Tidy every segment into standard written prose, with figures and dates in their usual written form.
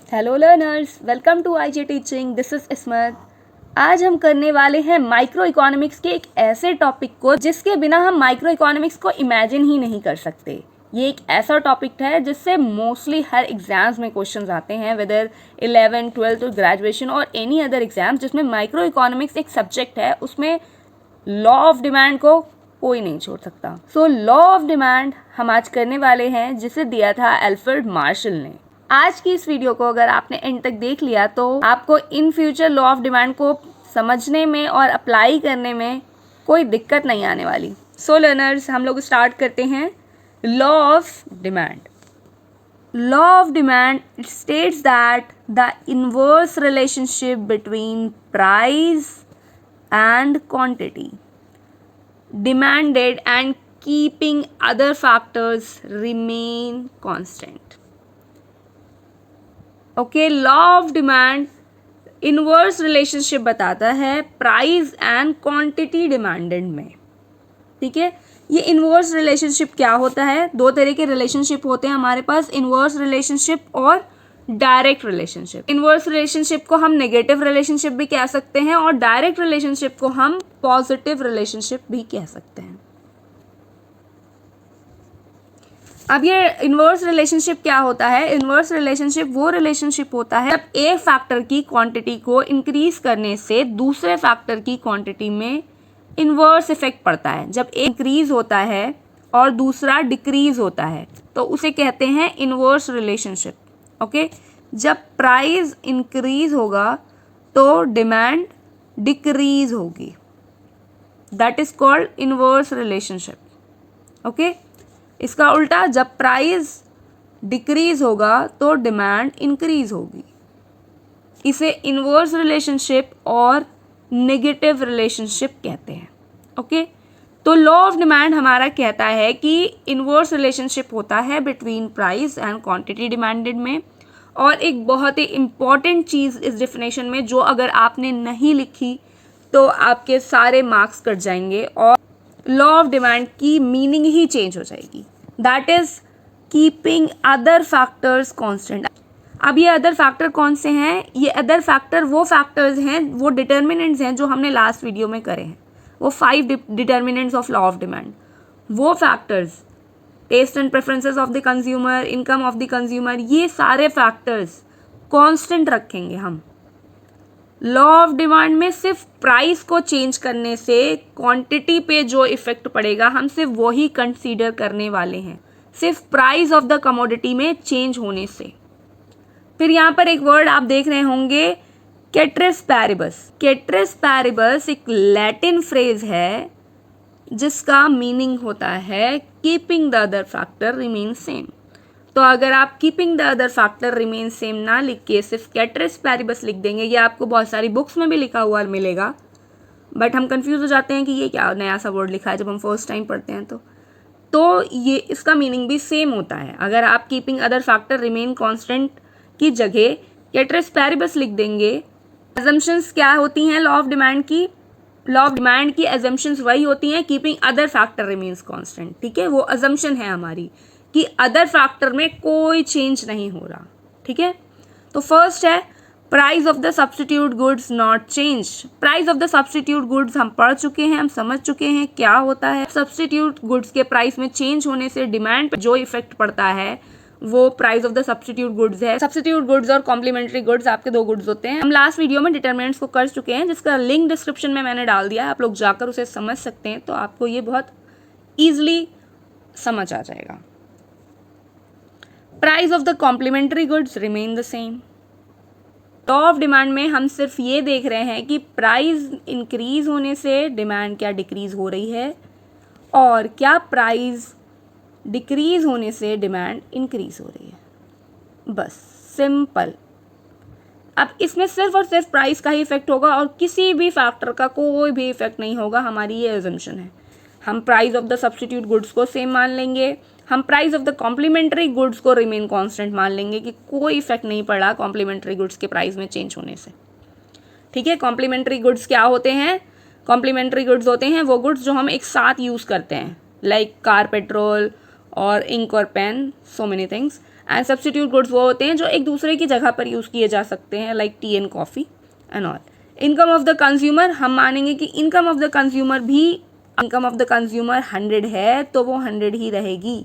Hello learners, welcome to IJ teaching. This is Ismat. आज हम करने वाले हैं माइक्रो इकोनॉमिक्स के एक ऐसे टॉपिक को जिसके बिना हम माइक्रो इकोनॉमिक्स को इमेजिन ही नहीं कर सकते। ये एक ऐसा टॉपिक है जिससे मोस्टली हर एग्जाम्स में क्वेश्चंस आते हैं, वेदर 11, 12 और ग्रेजुएशन और एनी अदर एग्जाम्स जिसमें माइक्रो इकोनॉमिक्स एक सब्जेक्ट है, उसमें लॉ ऑफ डिमांड को कोई नहीं छोड़ सकता। सो लॉ ऑफ डिमांड हम आज करने वाले हैं, जिसे दिया था अल्फ्रेड मार्शल ने। आज की इस वीडियो को अगर आपने एंड तक देख लिया तो आपको in future law of demand को समझने में और अप्लाई करने में कोई दिक्कत नहीं आने वाली। सो लर्नर्स, हम लोग स्टार्ट करते हैं। Law of demand. Law of demand states that the inverse relationship between price and quantity demanded and keeping other factors remain constant. Okay, law of demand inverse relationship बताता है प्राइस एंड क्वांटिटी डिमांडेड में। ठीक है, ये inverse relationship क्या होता है? दो तरह के रिलेशनशिप होते हैं हमारे पास, इनवर्स रिलेशनशिप और डायरेक्ट रिलेशनशिप। इनवर्स रिलेशनशिप को हम नेगेटिव रिलेशनशिप भी कह सकते हैं और डायरेक्ट रिलेशनशिप को हम पॉजिटिव रिलेशनशिप भी कह सकते हैं। अब ये इनवर्स रिलेशनशिप क्या होता है? इनवर्स रिलेशनशिप वो रिलेशनशिप होता है जब एक फैक्टर की क्वांटिटी को इंक्रीज करने से दूसरे फैक्टर की क्वांटिटी में इनवर्स इफेक्ट पड़ता है। जब एक इंक्रीज होता है और दूसरा डिक्रीज होता है तो उसे कहते हैं इनवर्स रिलेशनशिप। ओके, जब प्राइस इंक्रीज होगा तो डिमांड डिक्रीज होगी, that is called inverse relationship. Okay, इसका उल्टा, जब प्राइस डिक्रीज होगा तो डिमांड इंक्रीज होगी। इसे इनवर्स रिलेशनशिप और नेगेटिव रिलेशनशिप कहते हैं। ओके, तो लॉ ऑफ डिमांड हमारा कहता है कि इनवर्स रिलेशनशिप होता है between price and quantity demanded में। और एक बहुत ही इम्पॉर्टेंट चीज़ इस डेफिनेशन में, जो अगर आपने नहीं लिखी तो आपके सारे मार्क्स कट जाएंगे और लॉ ऑफ डिमांड की मीनिंग ही चेंज हो जाएगी। That is keeping other factors constant. अब ये अदर फैक्टर कौन से हैं? ये अदर फैक्टर वो फैक्टर्स हैं, वो डिटर्मिनेंट्स हैं जो हमने लास्ट वीडियो में करे हैं। वो 5 determinants of law of demand. वो factors, taste and preferences of the consumer, income of the consumer, ये सारे फैक्टर्स कांस्टेंट रखेंगे हम। लॉ ऑफ डिमांड में सिर्फ प्राइस को चेंज करने से क्वांटिटी पे जो इफेक्ट पड़ेगा हम सिर्फ वही कंसीडर करने वाले हैं, सिर्फ प्राइस ऑफ द कमोडिटी में चेंज होने से। फिर यहाँ पर एक वर्ड आप देख रहे होंगे, केट्रिस पैरिबस। केट्रिस पैरिबस एक लैटिन फ्रेज है जिसका मीनिंग होता है keeping the other factor remain same. तो अगर आप keeping the other factor remain same ना लिख के सिर्फ केट्रिस पैरिबस लिख देंगे, ये आपको बहुत सारी बुक्स में भी लिखा हुआ मिलेगा, बट हम कंफ्यूज हो जाते हैं कि ये क्या नया सा वर्ड लिखा है जब हम फर्स्ट टाइम पढ़ते हैं। तो ये इसका मीनिंग भी सेम होता है। अगर आप keeping other factor remain constant की जगह केट्रिस पैरिबस लिख देंगे। एजम्पशंस क्या होती हैं लॉ ऑफ डिमांड की? लॉ ऑफ डिमांड की एजम्पशंस वही होती हैं, keeping other factor remains constant. ठीक है, वो अजम्पशन है हमारी कि अदर फैक्टर में कोई चेंज नहीं हो रहा। ठीक है, तो फर्स्ट है price of the substitute goods not change. Price of the substitute goods हम पढ़ चुके हैं, हम समझ चुके हैं क्या होता है। सब्स्टिट्यूट गुड्स के प्राइस में चेंज होने से डिमांड पे जो इफेक्ट पड़ता है वो price of the substitute goods है। सब्स्टिट्यूट गुड्स और कॉम्प्लीमेंट्री गुड्स आपके दो गुड्स होते हैं। हम लास्ट वीडियो में डिटरमिनेंट्स को कर चुके हैं, जिसका लिंक डिस्क्रिप्शन में मैंने डाल दिया है, आप लोग जाकर उसे समझ सकते हैं, तो आपको ये बहुत ईजिली समझ आ जाएगा। Price of the complementary goods remain the same. Law of demand में हम सिर्फ ये देख रहे हैं कि प्राइस इंक्रीज होने से डिमांड क्या डिक्रीज हो रही है और क्या प्राइस डिक्रीज होने से डिमांड इंक्रीज हो रही है। बस सिंपल। अब इसमें सिर्फ और सिर्फ प्राइस का ही इफेक्ट होगा और किसी भी फैक्टर का कोई भी इफेक्ट नहीं होगा, हमारी ये एजम्पशन है। हम price of the substitute goods को सेम मान लेंगे, हम price of the complementary goods को रिमेन कांस्टेंट मान लेंगे कि कोई इफेक्ट नहीं पड़ा कॉम्प्लीमेंट्री गुड्स के प्राइस में चेंज होने से। ठीक है, कॉम्प्लीमेंट्री गुड्स क्या होते हैं? कॉम्प्लीमेंट्री गुड्स होते हैं वो गुड्स जो हम एक साथ यूज़ करते हैं, लाइक कार, पेट्रोल और इंक और pen, so many things. And substitute goods वो होते हैं जो एक दूसरे की जगह पर यूज़ किए जा सकते हैं, like T and coffee and all. Income of the consumer, हम मानेंगे कि इनकम ऑफ द कंज्यूमर भी, इनकम ऑफ द कंज्यूमर 100 है तो वो 100 ही रहेगी।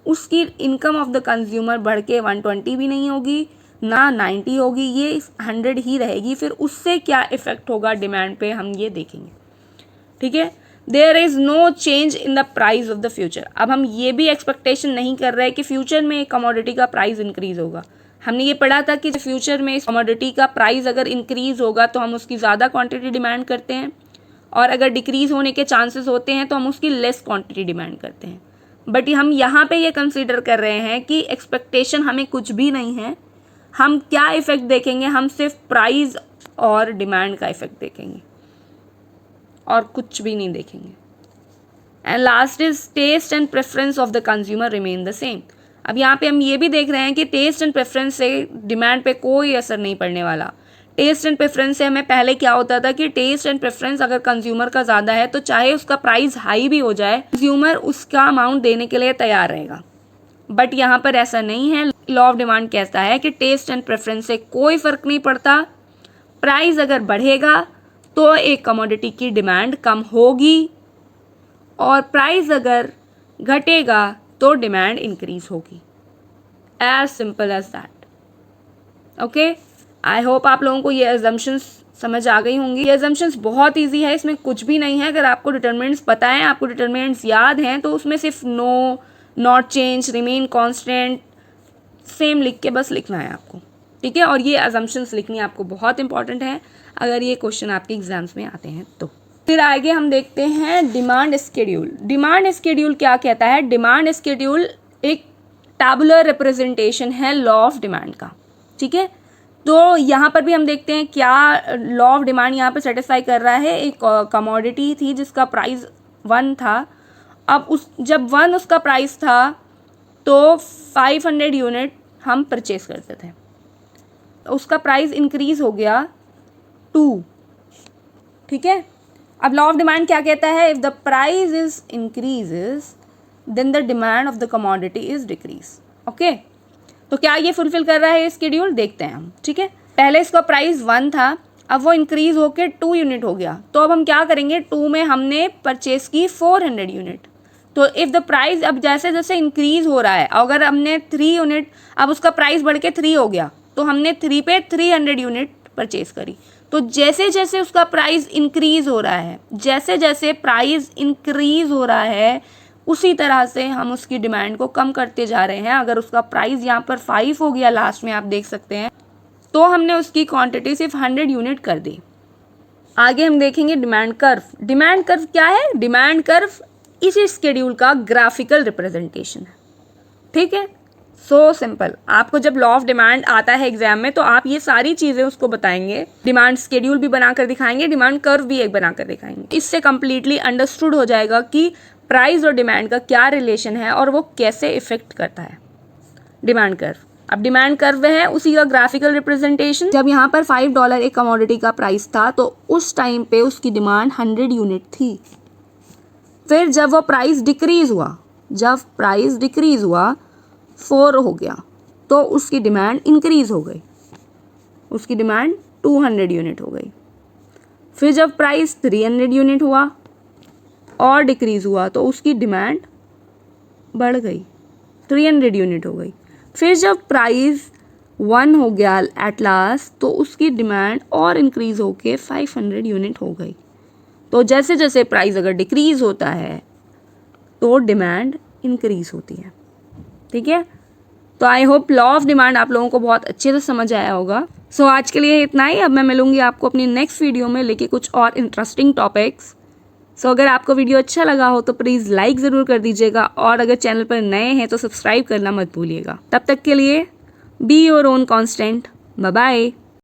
उसकी इनकम ऑफ द कंज्यूमर बढ़ के 120 भी नहीं होगी ना 90 होगी, ये 100 ही रहेगी। फिर उससे क्या इफेक्ट होगा डिमांड पे, हम ये देखेंगे। ठीक है, there is no change in the price of the future. अब हम ये भी एक्सपेक्टेशन नहीं कर रहे कि फ्यूचर में एक कमोडिटी का प्राइस इंक्रीज होगा। हमने ये पढ़ा था कि फ्यूचर में इस कमोडिटी का प्राइस अगर इंक्रीज होगा तो हम उसकी ज़्यादा क्वांटिटी डिमांड करते हैं, और अगर डिक्रीज होने के चांसेस होते हैं तो हम उसकी लेस क्वांटिटी डिमांड करते हैं। बट हम यहाँ पे ये कंसीडर कर रहे हैं कि एक्सपेक्टेशन हमें कुछ भी नहीं है, हम क्या इफेक्ट देखेंगे, हम सिर्फ प्राइस और डिमांड का इफेक्ट देखेंगे और कुछ भी नहीं देखेंगे। And last is taste and preference of the consumer remain the same. अब यहाँ पे हम ये भी देख रहे हैं कि टेस्ट एंड प्रेफरेंस से डिमांड पे कोई असर नहीं पड़ने वाला। टेस्ट एंड प्रेफरेंस से हमें पहले क्या होता था कि टेस्ट एंड प्रेफरेंस अगर कंज्यूमर का ज़्यादा है तो चाहे उसका प्राइस हाई भी हो जाए, कंज्यूमर उसका अमाउंट देने के लिए तैयार रहेगा। बट यहाँ पर ऐसा नहीं है। लॉ ऑफ डिमांड कहता है कि टेस्ट एंड प्रेफरेंस से कोई फ़र्क नहीं पड़ता, प्राइस अगर बढ़ेगा तो एक कमोडिटी की डिमांड कम होगी, और प्राइस अगर घटेगा तो डिमांड इंक्रीज होगी। As simple as that. Okay, I hope आप लोगों को ये अजम्पशंस समझ आ गई होंगी। ये अजम्पशंस बहुत इजी है, इसमें कुछ भी नहीं है। अगर आपको डिटरमिनेंट्स पता है, आपको डिटरमिनेंट्स याद हैं, तो उसमें सिर्फ no, not change, remain constant, same लिख के बस लिखना है आपको। ठीक है, और ये अजम्पशंस लिखनी आपको बहुत इंपॉर्टेंट है अगर ये क्वेश्चन आपके एग्जाम्स में आते हैं तो। फिर आगे हम देखते हैं डिमांड स्केड्यूल। डिमांड स्केड्यूल क्या कहता है? डिमांड स्केड्यूल एक टैबुलर रिप्रेजेंटेशन है लॉ ऑफ डिमांड का। ठीक है, तो यहाँ पर भी हम देखते हैं क्या लॉ ऑफ डिमांड यहाँ पर सेटिस्फाई कर रहा है। एक कमोडिटी थी जिसका प्राइस 1 था। अब जब 1 उसका प्राइस था तो 500 यूनिट हम परचेज करते थे, उसका प्राइस इंक्रीज हो गया 2। ठीक है, अब लॉ ऑफ डिमांड क्या कहता है? If the price is increases then the demand of the commodity is decrease. Okay, तो क्या ये फुलफिल कर रहा है स्केड्यूल? देखते हैं हम। ठीक है, पहले इसका प्राइस 1 था, अब वो इंक्रीज होकर 2 यूनिट हो गया, तो अब हम क्या करेंगे? 2 में हमने परचेज की 400 यूनिट। तो इफ़ द प्राइस अब जैसे जैसे इंक्रीज हो रहा है, अगर हमने 3 यूनिट, अब उसका प्राइस बढ़ के 3 हो गया, तो हमने 3 पे 300 यूनिट परचेज करी। तो जैसे जैसे उसका प्राइस इंक्रीज हो रहा है, जैसे जैसे प्राइस इंक्रीज हो रहा है, उसी तरह से हम उसकी डिमांड को कम करते जा रहे हैं। अगर उसका प्राइस यहाँ पर 5 हो गया, लास्ट में आप देख सकते हैं, तो हमने उसकी क्वांटिटी सिर्फ 100 यूनिट कर दी। आगे हम देखेंगे डिमांड कर्व। डिमांड कर्व क्या है? डिमांड कर्व इसी स्केड्यूल का ग्राफिकल रिप्रेजेंटेशन है। ठीक है, सो सिंपल। आपको जब लॉ ऑफ डिमांड आता है एग्जाम में तो आप ये सारी चीज़ें उसको बताएंगे, डिमांड स्केड्यूल भी बनाकर दिखाएंगे, डिमांड कर्व भी एक बनाकर दिखाएंगे। इससे कम्प्लीटली अंडरस्टूड हो जाएगा कि प्राइस और डिमांड का क्या रिलेशन है और वो कैसे इफेक्ट करता है डिमांड कर्व। अब डिमांड कर्व है उसी का ग्राफिकल रिप्रेजेंटेशन। जब यहाँ पर $5 एक कमोडिटी का प्राइस था तो उस टाइम पे उसकी डिमांड 100 यूनिट थी। फिर जब वो प्राइस डिक्रीज हुआ, जब प्राइस डिक्रीज हुआ 4 हो गया, तो उसकी डिमांड इंक्रीज हो गई, उसकी डिमांड 200 यूनिट हो गई। फिर जब प्राइस 300 यूनिट हुआ और डिक्रीज हुआ तो उसकी डिमांड बढ़ गई, 300 यूनिट हो गई। फिर जब प्राइस 1 हो गया एट लास्ट, तो उसकी डिमांड और इंक्रीज होके 500 यूनिट हो गई। तो जैसे जैसे प्राइस अगर डिक्रीज होता है तो डिमांड इंक्रीज होती है। ठीक है, तो I hope law of demand आप लोगों को बहुत अच्छे से समझ आया होगा। सो आज के लिए इतना ही। अब मैं मिलूंगी आपको अपनी नेक्स्ट वीडियो में लेके कुछ और इंटरेस्टिंग टॉपिक्स। सो अगर आपको वीडियो अच्छा लगा हो तो प्लीज़ लाइक ज़रूर कर दीजिएगा, और अगर चैनल पर नए हैं तो सब्सक्राइब करना मत भूलिएगा। तब तक के लिए be your own constant. Bye bye.